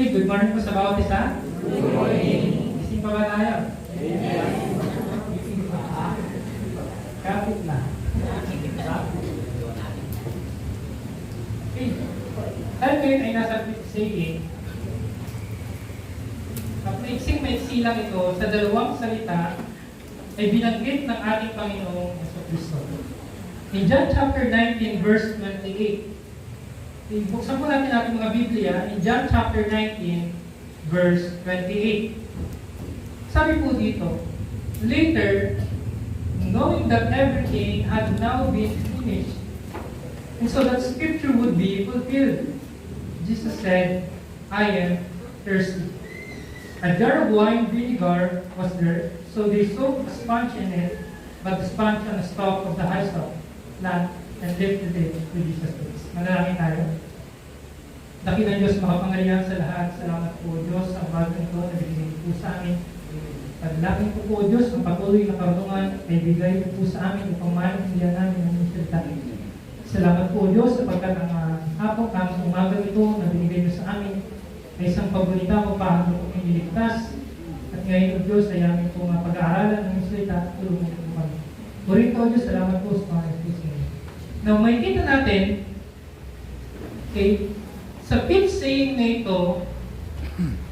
Okay, good morning po sa bawat isa. Good morning. Gising pa ba tayo? Yes. Gising pa. Kapit na. Okay. Tayo ngayon ay nasa saying. At maiksing-maiksi lang ito sa dalawang salita ay binanggit ng ating Panginoong Jesucristo. In John chapter 19 verse 28, buksan po natin ating mga Biblia in John chapter 19 verse 28. Sabi po dito, later, knowing that everything had now been finished, and so that scripture would be fulfilled, Jesus said, I am thirsty. A jar of wine vinegar was there, so they soaked a sponge in it, but the sponge on the stalk of the hyssop plant and lifted it to Jesus' face. Manalangin tayo. Dakilang Diyos, makapangyarihan sa lahat. Salamat po, Diyos, ang bagong ito na binigay po sa amin. Paglaking po po, Diyos, ang patuloy na karunungan ay bigay po sa amin upang maintindihan namin ang inyong salita. Salamat po, Diyos, sapagkat ang hapon ang umagang ito na binigay niyo sa amin ay isang paborita mo paano po iniligtas. At ngayon, Diyos, ay amin po nga pag-aaralan ng inyong salita at tulungan po kami. Purihin po, Diyos, salamat po sa mga nagpisa. Now, may kita natin, okay, sa fifth saying na ito,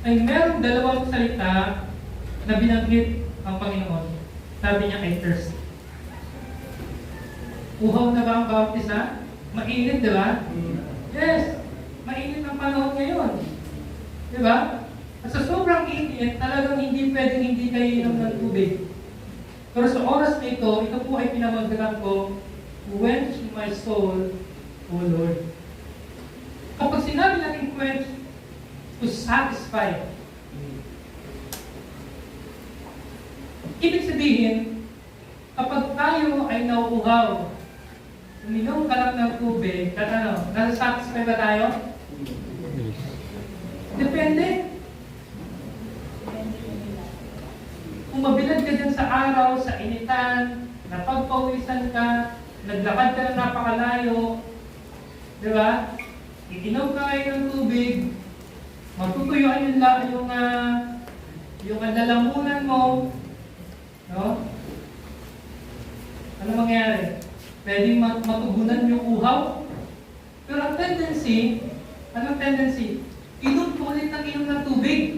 ay merong dalawang salita na binanggit ang Panginoon. Sabi niya ay thirst. Uhaw na ba ang bawat isa? Mainit, di ba? Yes! Mainit ang panahon ngayon. Di ba? At sa sobrang init, talagang hindi pwedeng hindi kayo inom ng tubig. Pero sa oras na ito po ay pinamagdagan ko, quench my soul, O Lord. Kapag sinabi natin quench, to satisfy. Ibig sabihin, kapag tayo ay nauuhaw, uminom ka lang ng tubig, at nasa-satisfy ba tayo? Depende. Kung mabilad ka dyan sa araw, sa initan, napagpawisan ka, naglakad ka na napakalayo, di ba? Itinom ka ngayon ng tubig, matutuyuan yung lalamunan mo, no? Ano mangyayari? Pwedeng matugunan yung uhaw. Pero ang tendency, anong tendency? Inom po ulit ng inom ng tubig.